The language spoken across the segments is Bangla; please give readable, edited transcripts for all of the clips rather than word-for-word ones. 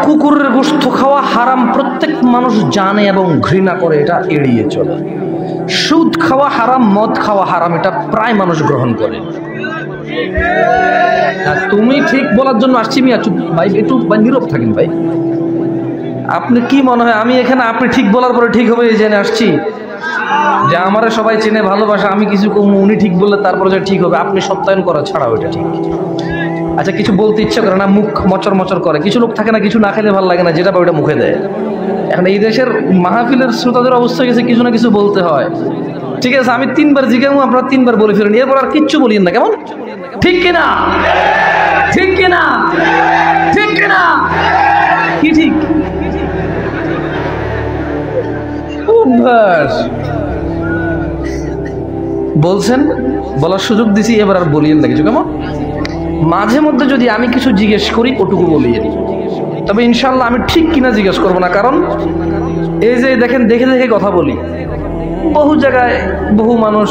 কুকুরের গোশত খাওয়া হারাম প্রত্যেক মানুষ জানে এবং ঘৃণা করে, এটা এড়িয়ে চলে। সুদ খাওয়া হারাম, মদ খাওয়া হারাম, এটা প্রায় মানুষ গ্রহণ করে। তুমি ঠিক বলার জন্য আসছি মিয়া, চুপ ভাই, একটু নীরব থাকেন ভাই। আপনি কি মনে হয় আমি এখানে আপনি ঠিক বলার পরে ঠিক হবে এই জেনে আসছি যে আমারে সবাই চেনে ভালোবাসা, আমি কিছু কম উনি ঠিক বললে তারপরে যে ঠিক হবে, আপনি সত্যায়ন করা ছাড়া ওইটা ঠিক। আচ্ছা, কিছু বলতে ইচ্ছা করে না, মুখ মচর মচর করে। কিছু লোক থাকে না, কিছু না খেলে ভালো লাগে না, যেটা ওইটা মুখে দেয়। এখন এই দেশের মাহফিলের শ্রোতাদের অবস্থা গেছে কিছু না কিছু বলতে হয়। ঠিক আছে, আমি 3 বার জিজ্ঞাসা, আপনারা 3 বার বলে ফেলেন, এরপর আর কিচ্ছু বলিয়েন না, কেমন? ঠিক কিনা? ঠিক কিনা? ঠিক কিনা? কি ঠিক? বলছেন, বলার সুযোগ দিছি, এবার আর বলিয়েন না কিছু, কেমন? মাঝে মধ্যে যদি আমি কিছু জিজ্ঞেস করি ওটুকু বলিয়ে, তবে ইনশাল্লাহ আমি ঠিক কিনা জিজ্ঞেস করবো না। কারণ এই যে দেখেন, দেখে দেখে কথা বলি, বহু জায়গায় বহু মানুষ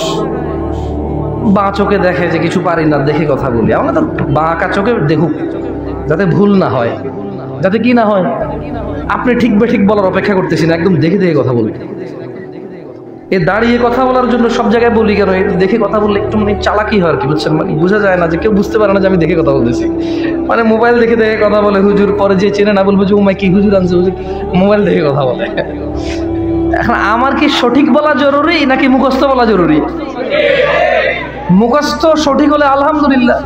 বাঁ চোখে দেখে যে কিছু পারি না, দেখে কথা বলি। আমরা তো বাঁকা চোখে দেখুক, যাতে ভুল না হয়, যাতে কি না হয়। আপনি ঠিক বা ঠিক বলার অপেক্ষা করতেছি না, একদম দেখে দেখে কথা বলি। এ দাঁড়িয়ে কথা বলার জন্য সব জায়গায় বলি কেন, একটু দেখে কথা বললে একটু মানে চালাকি হয় আর কি, বুঝছেন? মানে বোঝা যায় না, যে কেউ বুঝতে পারে না যে আমি দেখে কথা বলতেছি। মানে মোবাইল দেখে দেখে কথা বলে হুজুর, পরে যে চেনে না বলবো যে ও মাই কি হুজুর আনছে, হুজুর মোবাইল দেখে কথা বলে। এখন আমার কি সঠিক বলা জরুরি নাকি মুখস্থ বলা জরুরি? মুখস্থ সঠিক হলে আলহামদুলিল্লাহ,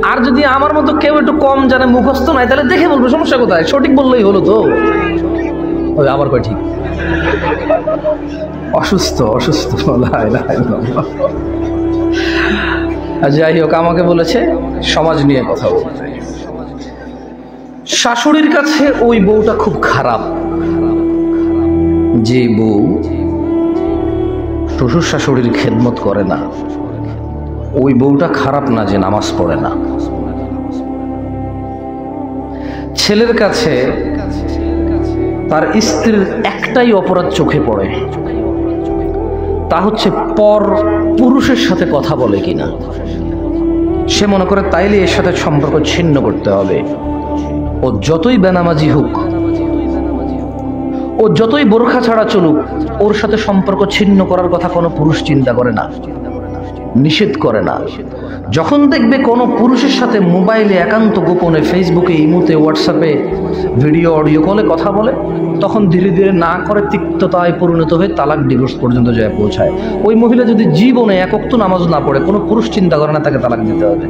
আর যদি আমার মতো কেউ একটু কম জানে, মুখস্থ নাই, তাহলে দেখে বলবো, সমস্যা কোথায়? সঠিক বললেই হলো তো। ওই আবার কয় ঠিক, অসুস্থ অসুস্থ। যাই হোক, আমাকে বলেছে সমাজ নিয়ে কথা বলতে। শাশুড়ির কাছে ওই বউটা খুব খারাপ, যে বউ শ্বশুর শাশুড়ির খেদমত করে না, ওই বউটা খারাপ না যে নামাজ পড়ে না। ছেলের কাছে তার স্ত্রীর একটাই অপরাধ চোখে পড়ে, তা হচ্ছে পর পুরুষের সাথে কথা বলে কিনা। সে মনে করে তাইলে এর সাথে সম্পর্ক ছিন্ন করতে হবে। ও যতই বেনামাজি হোক, ও যতই বোরখা ছাড়া চলুক, ওর সাথে সম্পর্ক ছিন্ন করার কথা কোনো পুরুষ চিন্তা করে না, নিষেধ করে না। যখন দেখবে কোনো পুরুষের সাথে মোবাইলে একান্ত গোপনে, ফেসবুকে, ইমোতে, হোয়াটসঅ্যাপে, ভিডিও অডিও কলে কথা বলে, তখন ধীরে ধীরে না করে তিক্ততায় পরিণত হয়ে তালাক, ডিভোর্স পর্যন্ত যায় পৌঁছায়। ওই মহিলা যদি জীবনে এক ওয়াক্ত নামাজ না পড়ে, কোনো পুরুষ চিন্তা করে না তাকে তালাক দিতে হবে।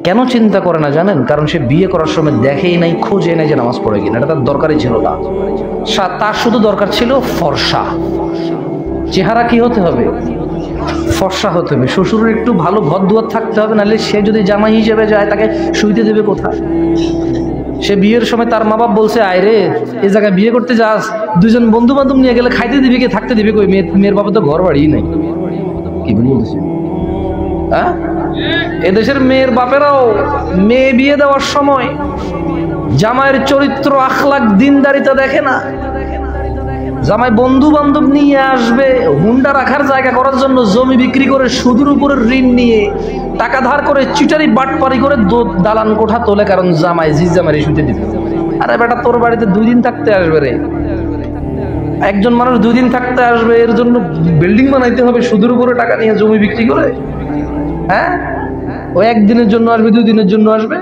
কেন চিন্তা করে না জানেন? কারণ সে বিয়ে করার সময় দেখেই নাই, খোঁজে নাই যে নামাজ পড়ে কিনা, এটা তার দরকারই ছিল না। তার শুধু দরকার ছিল ফর্সা চেহারা। কি হতে হবে? ফর্সা হতে হবে। শ্বশুরের একটু ভালো ঘর দুয়ার থাকতে হবে, নাহলে সে যদি জামাই হিসেবে যায় তাকে শুইতে দেবে কোথায়? সে বিয়ের সময় তার মা বাপ বলছে, আয় রে এই জায়গায় বিয়ে করতে যাস, দুজন বন্ধু বান্ধব নিয়ে গেলে খাইতে দিবি কে, থাকতে দিবি কই? মেয়ের বাবা তো ঘর বাড়ি নাই। কি বলতেছে? হ্যাঁ, এদেশের মেয়ের বাপেরাও মেয়ে বিয়ে দেওয়ার সময় জামাইয়ের চরিত্র, আখলাক, দিনদারিতা দেখে না। জামাই বন্ধু বান্ধব নিয়ে আসবে, হুন্ডা রাখার জায়গা করার জন্য জমি বিক্রি করে, সুদের উপরে ঋণ নিয়ে, টাকা ধার করে, চিটারি বাটপারি করে দালান কোঠা তোলে, কারণ জামাই জামাই শুতে দিবে। আরে বেটা, তোর বাড়িতে 2 দিন থাকতে আসবে রে, একজন মানুষ 2 দিন থাকতে আসবে, এর জন্য বিল্ডিং বানাইতে হবে সুদের উপরে টাকা নিয়ে, জমি বিক্রি করে? হ্যাঁ, ও 1 দিনের জন্য আসবে, 2 দিনের জন্য আসবে,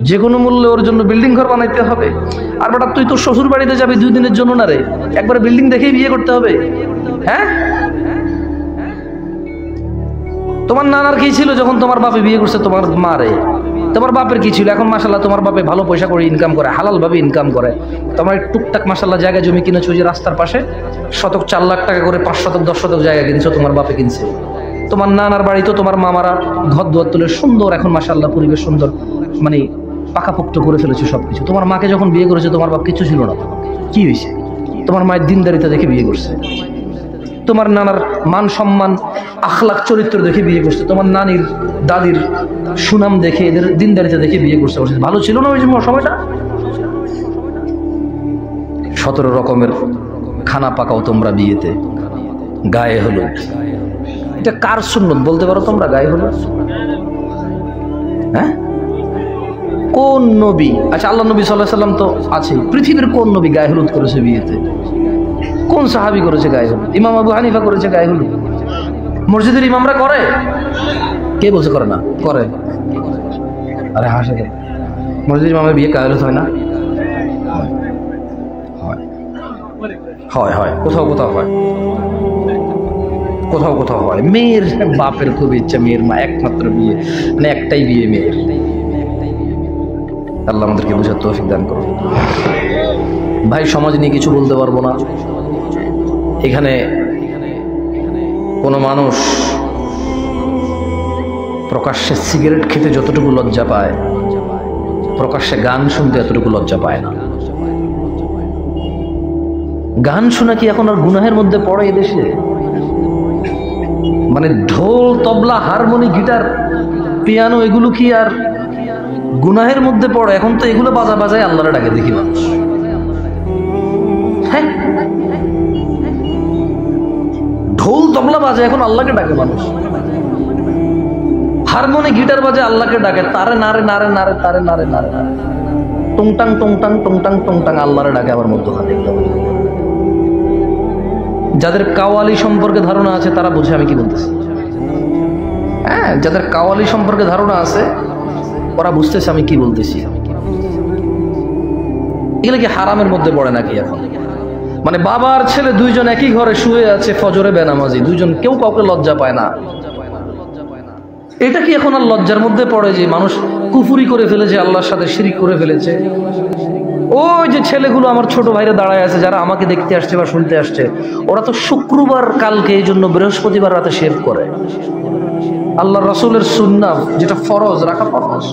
যে কোনো মূল্যে ওর জন্য বিল্ডিং ঘর বানাইতে হবে। আর বেটা, তুই তোর শ্বশুর বাড়িতে যাবি 2 দিনের জন্য না রে, একবার বিল্ডিং দেখেই বিয়ে করতে হবে। হ্যাঁ, তোমার নানার কি ছিল যখন তোমার বাপে বিয়ে করছে তোমার মারে? তোমার বাপের কি ছিল? এখন মাশাল্লাহ তোমার বাপে ভালো পয়সা করে ইনকাম করে, হালাল ভাবে ইনকাম করে। তোমার টুকটাক মাশাল্লাহ জায়গা জমি কিনেছো, যে রাস্তার পাশে শতক 4 লাখ টাকা করে 5 শতক 10 শতক জায়গা কিনছো, তোমার বাপে কিনছে। তোমার নানার বাড়িতে তোমার মামারা ঘর দুয়ার তুলে সুন্দর, এখন মাশাল্লাহ পরিবেশ সুন্দর, মানে পাকাপোক্ত করে ফেলেছে সবকিছু। তোমার মাকে যখন বিয়ে করেছে তোমার বাপ কিছু ছিল না, কি হয়েছে? তোমার মায়ের দিনদারিতা দেখে বিয়ে করছে, তোমার নানার মান সম্মান, আখলাক, চরিত্র দেখে বিয়ে করছে, তোমার নানির দাদির সুনাম দেখে, এদের দিনদারিতা দেখে বিয়ে করছে। ভালো ছিল না ওই সময়টা? 17 রকমের খানা পাকাও তোমরা বিয়েতে, গায়ে হলুদ। এটা কার সুন্নত বলতে পারো তোমরা? গায়ে হলুদ? হ্যাঁ, কোন নবী, আচ্ছা আল্লাহ নবী সাল্লাল্লাহু আলাইহি সাল্লাম তো আছে, পৃথিবীর কোন নবী গায়ে হলুদ করেছে বিয়েতে? কোন সাহাবী করেছে গায়ে হলুদ? ইমাম আবু হানিফা করেছে গায়ে হলুদ। মসজিদের ইমামরা করে? কে বলছে করে না? করে। আরে হাসে কেন? মসজিদের ইমামের বিয়ে গায়ে হলুদ হয় না? হয় হয়, কোথাও কোথাও হয়, কোথাও কোথাও হয়। মেয়ের বাপের খুব ইচ্ছা, মেয়ের মা একমাত্র বিয়ে, মানে একটাই বিয়ে মেয়ের। আল্লাহ আমাদেরকে বুঝার তৌফিক দান করুন। ভাই সমাজ নিয়ে কিছু বলতে পারবো না। এখানে কোনো মানুষ প্রকাশ্যে সিগারেট খেতে যতটুকু লজ্জা পায়, প্রকাশ্যে গান শুনতে এতটুকু লজ্জা পায় না। গান শোনা কি এখন আর গুনাহের মধ্যে পড়ে এদেশে? মানে ঢোল, তবলা, হারমোনি, গিটার, পিয়ানো এগুলো কি আর গুনাহের মধ্যে পড়ে? এখন তো এগুলো বাজায় আল্লাহর ডাকে দেখি মানুষ। হ্যাঁ, ঢোল তবলা বাজে এখন আল্লাহকে ডাকে মানুষ। হারমোনি গিটার বাজে আল্লাহকে ডাকে, তারে নারে নারে নারে তারে নারে নারে নারে, টংটাং টংটাং টংটাং টংটাং আল্লাহরে ডাকে আবার মধ্যখানে। যাদের কাওয়ালি সম্পর্কে ধারণা আছে তারা বুঝে আমি কি বলতেছি। হ্যাঁ, যাদের কাওয়ালি সম্পর্কে ধারণা আছে ওরা বুঝতেছে আমি কি বলতেছি। এগুলো কি হারামের মধ্যে পড়ে নাকি এখন? মানে বাবার ছেলে দুইজন একই ঘরে শুয়ে আছে, ফজরে বেনামাজি দুইজন, কেউ কাউকে লজ্জা পায় না। এটা কি এখন আর লজ্জার মধ্যে পড়ে যে মানুষ কুফরি করে ফেলেছে, আল্লাহর সাথে শিরিক করে ফেলেছে? ওই যে ছেলেগুলো আমার ছোট ভাইরা দাঁড়ায় আছে, যারা আমাকে দেখতে আসছে বা শুনতে আসছে, ওরা তো শুক্রবার কালকে এই জন্য বৃহস্পতিবার রাতে শেভ করে। আল্লাহ রাসূলের সুন্নাহ যেটা ফরজ, রাখা ফরজ,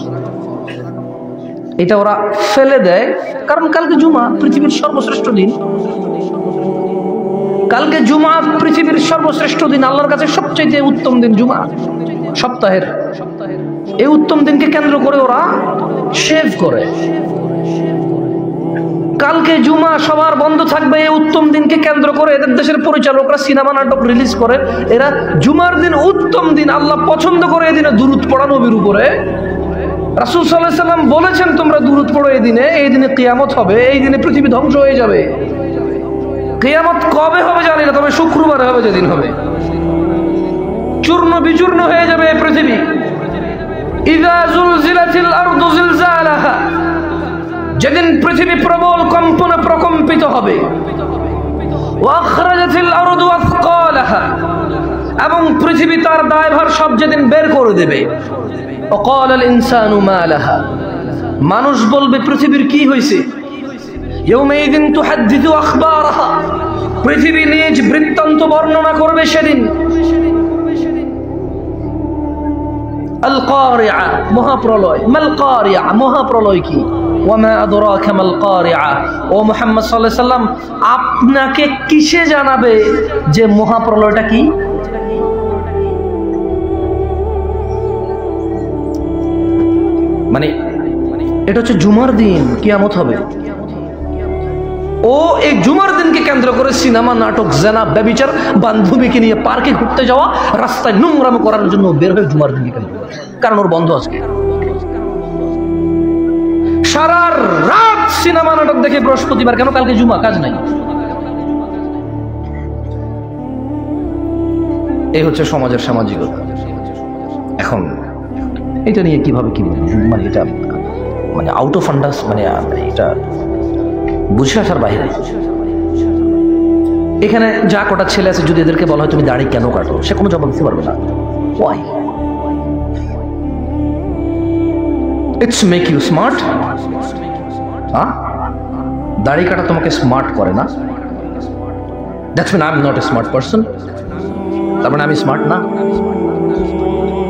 এটা ওরা ফেলে দেয়। কারণ কালকে জুমা, পৃথিবীর সর্বশ্রেষ্ঠ দিন। কালকে জুমা পৃথিবীর সর্বশ্রেষ্ঠ দিন, আল্লাহর কাছে সবচেয়ে উত্তম দিন জুমা সপ্তাহের। এই উত্তম দিনকে কেন্দ্র করে ওরা শেভ করে। কালকে জুমা, সবার বন্ধ থাকবে, এই উত্তম দিনকে কেন্দ্র করে এদের দেশের পরিচালকরা সিনেমা নাটক রিলিজ করে। এরা জুমার দিন উত্তম দিন, আল্লাহ পছন্দ করে এই দিনে দুরূদ পড়া নবীর উপরে। রাসূল সাল্লাল্লাহু আলাইহি সাল্লাম বলেছেন তোমরা দুরূদ পড়ো এই দিনে, এই দিনে কিয়ামত হবে, এই দিনে পৃথিবী ধ্বংস হয়ে যাবে। কিয়ামত কবে হবে জানি না, তবে শুক্রবারে হবে, যেদিন হবে চূর্ণ বিচূর্ণ হয়ে যাবে এই পৃথিবী। ইযা যুলজিলাতিল আরদু জিলজালাহা, যেদিন পৃথিবী প্রবল কম্পনে প্রকম্পিত হবে। ওয়া আখরাজাতিল আরদু আথকালাহা, এবং পৃথিবী তার দায়ভার সব যেদিন বের করে দেবে। ওয়া ক্বালাল ইনসানু মা লাহা, মানুষ বলবে পৃথিবীর কি হয়েছে। ইয়াউমাইযিন তুহাদ্দিসু আখবারাহা, পৃথিবী নিজ বৃত্তান্ত বর্ণনা করবে সেদিন। আল কারিআ, মহাপ্রলয়। মাল কারিআ, মহাপ্রলয় কি? ওয়া মা আদরাকা মাল কারিআ, ও মুহাম্মদ সাল্লাল্লাহু আলাইহি সাল্লাম আপনাকে কিসে জানাবে যে মহাপ্রলয়টা কি? মানে এটা হচ্ছে জুমার দিন কিয়ামত হবে। ও এই জুমার দিনকে কেন্দ্র করে সিনেমা, নাটক, জেনা, ব্যভিচার, বান্ধবীকে নিয়ে পার্কে ঘুরতে যাওয়া, রাস্তায় নোংরাম করার জন্য বের হয়ে জুমার দিনকে কেন্দ্র করে, কারণ ওর বন্ধ আজকে। সারা রাত সিনেমা নাটক দেখে বৃহস্পতিবার, কেন? কালকে জুমা, কাজ নাই। এই হচ্ছে সমাজের সামাজিকতা। এখন এটা নিয়ে কিভাবে কি মানে এটা মানে আউট অফ আন্ডার, মানে এটা বুঝে আসার বাইরে। এখানে যা কটা ছেলে আছে, যদি এদেরকে বলা হয় তুমি দাড়ি কেন কাটো, সে কোনো জবাব দিতে পারবে না। Why? It's make you smart. দাড়ি কাটা তোমাকে স্মার্ট করে না। That's mean I am not a smart person, তার মানে আমি স্মার্ট না।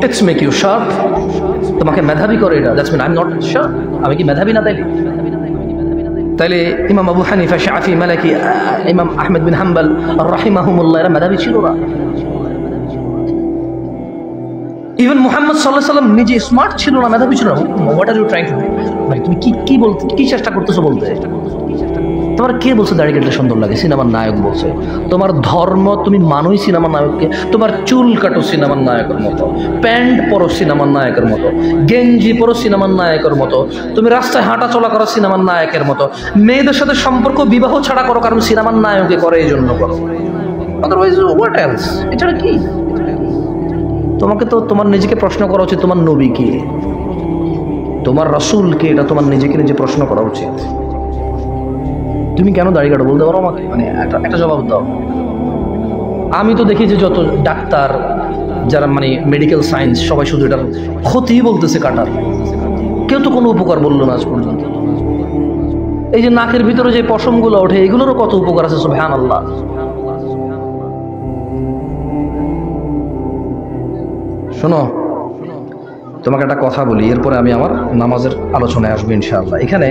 ইটস মেক ইউ শার্প, তোমাকে মেধাবী করে এটা। That's mean I am not sharp, আমি কি মেধাবী না? তাইলে ইমাম আবু হানিফা, শাফি, মালিকি, ইমাম আহমদ বিন হাম্বল রাহিমাহুমুল্লাহ এরা মেধাবী ছিল না? ইভেন মুহাম্মদ সাল্লাল্লাহু আলাইহি সাল্লাম নিজে স্মার্ট ছিল না, মেধাবী ছিল না। What are you trying to do? মানে তুমি কি বলতে, কি চেষ্টা করতেছো বলতে? তোমার কে বলছে দাড়ি কাটলে সুন্দর লাগে? সিনেমার নায়ক বলছে। তোমার ধর্ম, তুমি মানুষ সিনেমার নায়ককে, তোমার চুল কাটো সিনেমার নায়কের মতো, প্যান্ট পরো সিনেমার নায়কের মতো, গেঞ্জি পরো সিনেমার নায়কের মতো, তুমি রাস্তায় হাঁটা চলা করো সিনেমার নায়কের মতো, মেয়েদের সাথে সম্পর্ক বিবাহ ছাড়া করো কারণ সিনেমার নায়কে করে, এই জন্য করো। Otherwise what else? এছাড়া কি? তোমাকে তো তোমার নিজেকে প্রশ্ন করা উচিত, তোমার নবী কে, তোমার রাসূল কে, এটা তোমার নিজেকে নিজে প্রশ্ন করা উচিত। তুমি কেন দাড়ি কাটো বলতে পারো আমাকে? মানে একটা জবাব দাও। আমি তো দেখি যে যত ডাক্তার যারা মানে মেডিকেল সায়েন্স সবাই শুধু এটার ক্ষতি বলতেছে কাটার, কেউ তো কোনো উপকার বললো না আজ পর্যন্ত। এই যে নাকের ভিতরে যে পশমগুলো ওঠে এগুলোরও কত উপকার আছে, সুবহানাল্লাহ। শোনো, তোমাকে একটা কথা বলি, এরপরে আমি আমার নামাজের আলোচনায় আসবো ইনশাআল্লাহ। এখানে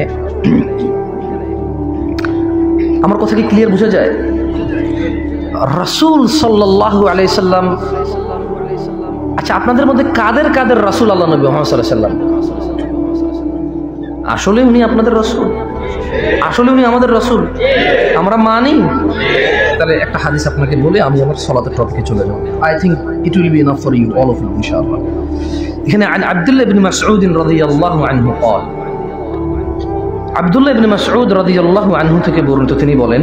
আমার কথা কি ক্লিয়ার বোঝা যায়? রাসূল সাল্লাল্লাহু আলাইহি সাল্লাম, আচ্ছা আপনাদের মধ্যে কাদের কাদের রাসূল আল্লাহ নবী মুহাম্মদ সাল্লাল্লাহু আলাইহি সাল্লাম? আসলে উনি আপনাদের রাসূল? আসলে উনি আমাদের রাসূল? আমরা মানি? তাহলে একটা হাদিস আপনাকে বলে আমি আমার সালাতের টপিকে চলে যাব। I think it will be enough for you all of you ইনশাআল্লাহ। এখানে আব্দুল্লাহ ইবনে মাসউদ রাদিয়াল্লাহু আনহু قال, আব্দুল্লাহ ইবনে মাসউদ রাদিয়াল্লাহু আনহু থেকে বর্ণিত, তিনি বলেন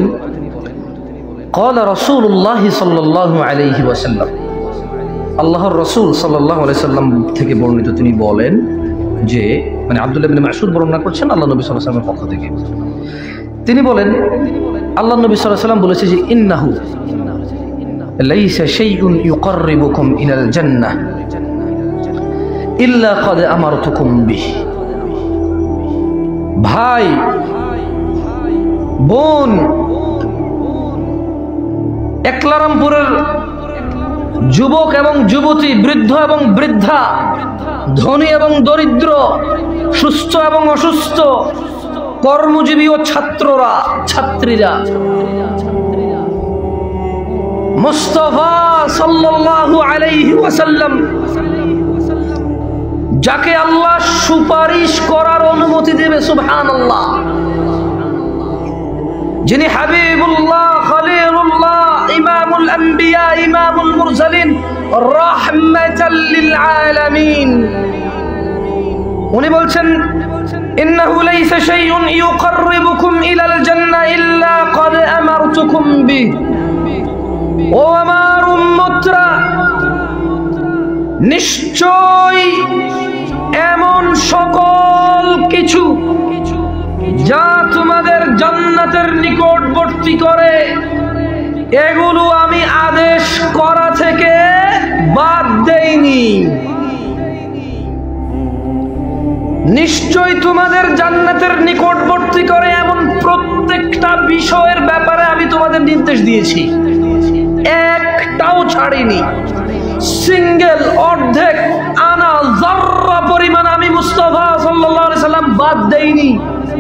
قال رسول الله صلى الله عليه وسلم, আল্লাহর রাসূল সাল্লাল্লাহু আলাইহি সাল্লাম থেকে বর্ণিত, তিনি বলেন যে, মানে আব্দুল্লাহ ইবনে মাসউদ বর্ণনা করছেন আল্লাহ নবী সাল্লাল্লাহু আলাইহি ওয়াসাল্লামের পক্ষ থেকে, তিনি বলেন আল্লাহ নবী সাল্লাল্লাহু আলাইহি ওয়াসাল্লাম বলেছে যে ইন্নাহু লাইসা শাইউন ইউকাররিবুকুম ইলাল জান্নাহ ইল্লা ক্বাদ আমারতুকুম বিহি। ভাই বোন, একলারামপুরের যুবক এবং যুবতী, বৃদ্ধ এবং বৃদ্ধা, ধনী এবং দরিদ্র, সুস্থ এবং অসুস্থ, কর্মজীবী ও ছাত্ররা, ছাত্রীরা, মুস্তাফা সাল্লাল্লাহু আলাইহি ওয়াসাল্লাম যাকে আল্লাহ সুপারিশ করার অনুমতি দেবে, সুবহানাল্লাহ, যিনি হাবিবুল্লাহ, খলিলুল্লাহ, ইমামুল আম্বিয়া, ইমামুল মুরসালিন, রাহমাতাল লিল আলামিন, উনি বলছেন ইন্নাহু লাইসা শাইউন ইউকাররিবুকুম ইলাল জান্নাহ ইল্লা ক্বাদ আমারতুকুম বিহি। ও আমার উম্মতরা, নিশ্চয় এমন সকল কিছু যা তোমাদের জান্নাতের নিকটবর্তী করে, এগুলো আমি আদেশ করা থেকে বাদ দেইনি। নিশ্চয় তোমাদের জান্নাতের নিকটবর্তী করে এমন প্রত্যেকটা বিষয়ের ব্যাপারে আমি তোমাদের নির্দেশ দিয়েছি, একটাও ছাড়িনি। সিঙ্গেল, অর্ধেক, আনা, যাররা পরিমাণ আমি মুস্তাফা সাল্লাল্লাহু আলাইহি সাল্লাম বাদ দেইনি,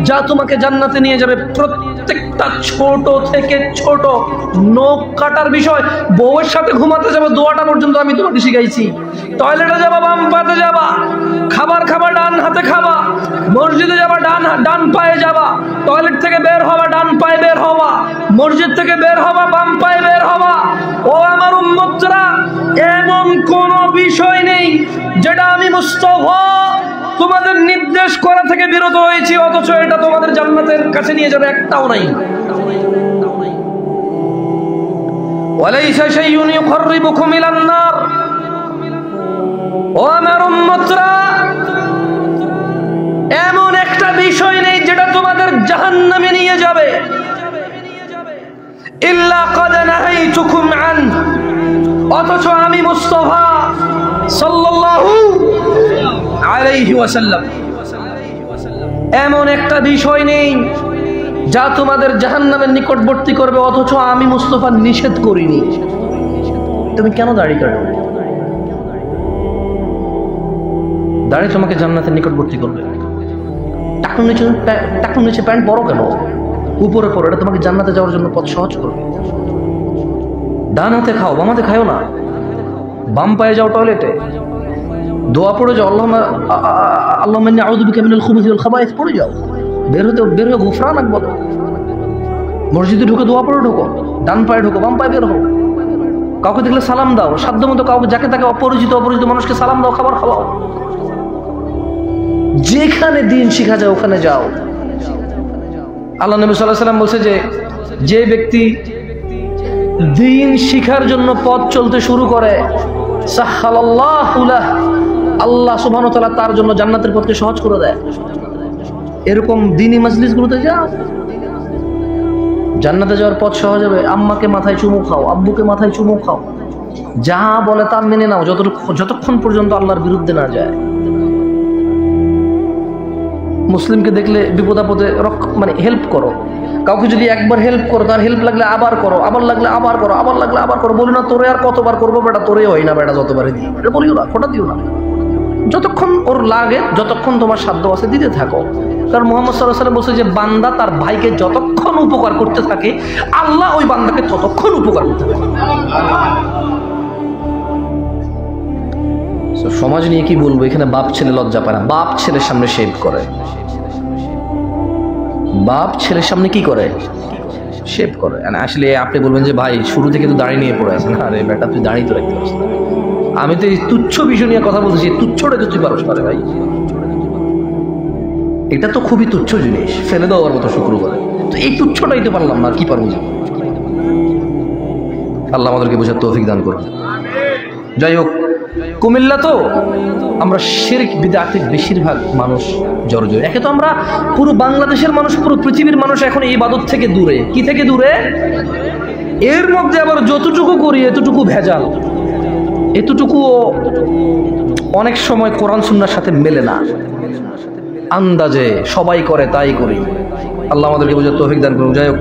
যা তোমাকে জান্নাতে নিয়ে যাবে। প্রত্যেকটা ছোট থেকে ছোট, নখ কাটার বিষয়, বউয়ের সাথে ঘুমাতে যাবে দোয়াটা পর্যন্ত আমি তোমাকে শিখাইছি। টয়লেটে যাবা বাম পাতে যাবা, খাবার খাবা ডান হাতে খাবা, মসজিদে যাবা ডান পায়ে যাবা, টয়লেট থেকে বের হবা ডান পায়ে বের হবা, মসজিদ থেকে বের হবা বাম পায়ে বের হবা। ও আমার উম্মতরা, এমন কোন বিষয় নেই যেটা আমি মুস্তাফা তোমাদের নির্দেশ করা থেকে বিরত হয়েছি অথচ এটা তোমাদের জান্নাতের কাছে নিয়ে যাবে, একটাও নাই। ওয়ালাইসা শাইউন ইউকাররিবুকুম ইলান নার। ও আমার উম্মতরা, এমন একটা বিষয় নেই যেটা তোমাদের জাহান্নামে নিয়ে যাবে, ইল্লা ক্বাদ নাহাইতুকুম আন, অথচ আমি মুস্তাফা সাল্লাল্লাহু আলাইহি ওয়াসাল্লাম এমন একটা বিষয় নেই যা তোমাদের জাহান্নামের নিকটবর্তী করবে অথচ আমি মুস্তাফা নিষেধ করিনি। তুমি কেন দাড়ি কাটো? দাড়ি তোমাকে জান্নাতের নিকটবর্তী করবে। টাকুর নিচে প্যান্ট পরো কেন? উপরে পরো, এটা তোমাকে জান্নাতে যাওয়ার জন্য পথ সহজ করবে। ডান হাতে খাও, বাম হাতে খাও না। বাম পায়ে যাও টয়লেটে, দোয়া পড়ে যাও, আল্লাহুম্মা ইন্নী আউযু বিকা মিনাল খুবুসি ওয়াল খাবায়েস পড়ে যাও, বের হয়ে গুফরানাক বলো। মসজিদে ঢুকে দোয়া পড়ে ঢোকো, ডান পায়ে ঢোকো, বাম পায়ে বের হো। কাউকে দেখলে সালাম দাও, সাধ্য মতো কাউকে যাকে তাকে অপরিচিত মানুষকে সালাম দাও, খাবার খাওয়াও। যেখানে দিন শিখা যায় ওখানে যাও। আল্লাহ নবী সাল্লাল্লাহু আলাইহি ওয়াসাল্লাম বলছে যে ব্যক্তি দিন শিখার জন্য পথ চলতে শুরু করে, সাহহালাল্লাহু লাহু, আল্লাহ সুবহানাহু ওয়া তাআলা তার জন্য জান্নাতের পথকে সহজ করে দেয়। এরকম দ্বীনি মাজলিসগুলোতে যাও, জান্নাতে যাওয়ার পথ সহজ হবে। আম্মাকে মাথায় চুমু খাও, আব্বুকে মাথায় চুমু খাও, যা বলে তা মেনে নাও, যতক্ষণ পর্যন্ত আল্লাহর বিরুদ্ধে না যায়। মুসলিমকে দেখলে বিপদ আপদে হেল্প করো। কাউকে যদি একবার হেল্প করো, তার হেল্প লাগলে আবার করো, আবার লাগলে আবার করো, আবার লাগলে আবার করো। বলি না তোরে আর কতবার করবো বেটা, তোরে হয় না বেটা, যতবারই দিই, এটা বলিও না, খোটা দিও না। যতক্ষণ ওর লাগে, যতক্ষণ তোমার সাধ্য আছে দিতে থাকো। কারণ মুহাম্মদ সাল্লাল্লাহু আলাইহি ওয়াসাল্লাম বলছে যে বান্দা তার ভাইকে যতক্ষণ উপকার করতে থাকে, আল্লাহ ওই বান্দাকে ততক্ষণ উপকার করতে থাকে। সমাজ নিয়ে কি বলবো, এখানে বাপ ছেলে লজ্জা পায় না। বাপ ছেলের সামনে শেভ করে, বাপ ছেলের সামনে কি করে, শেভ করে। আসলে আপনি বলবেন যে ভাই শুরু থেকে তো দাড়ি নিয়ে পড়ে আছেন। আরে বেটা তুই দাড়ি তো রাখতে পারছিস না। আমি তো এই তুচ্ছ বিষয় নিয়ে কথা বলতেছি, তুচ্ছটা তো তুই পারস না রে ভাই। এটা তো খুবই তুচ্ছ জিনিস, ফেলে দেওয়ার মতো শুক্র করে। তো এই তুচ্ছটাই তো পারলাম না, কি পারবো। আল্লাহ আমাদেরকে বোঝার তৌফিক দান করুন। যাই হোক, কুমিল্লা তো আমরা শিরক বিদআতে বেশিরভাগ মানুষ জর্জর। একে তো আমরা পুরো বাংলাদেশের মানুষ, পুরো পৃথিবীর মানুষ এখন এই ইবাদত থেকে দূরে। কি থেকে দূরে? এর মধ্যে আবার যতটুকু করি এতটুকু ভেজাল, এতটুকুও অনেক সময় কোরআন সুন্নাহর সাথে মেলে না। আন্দাজে সবাই করে তাই করি। আল্লাহ আমাদেরকে বোঝার তৌফিক দান করুন। যাই হোক,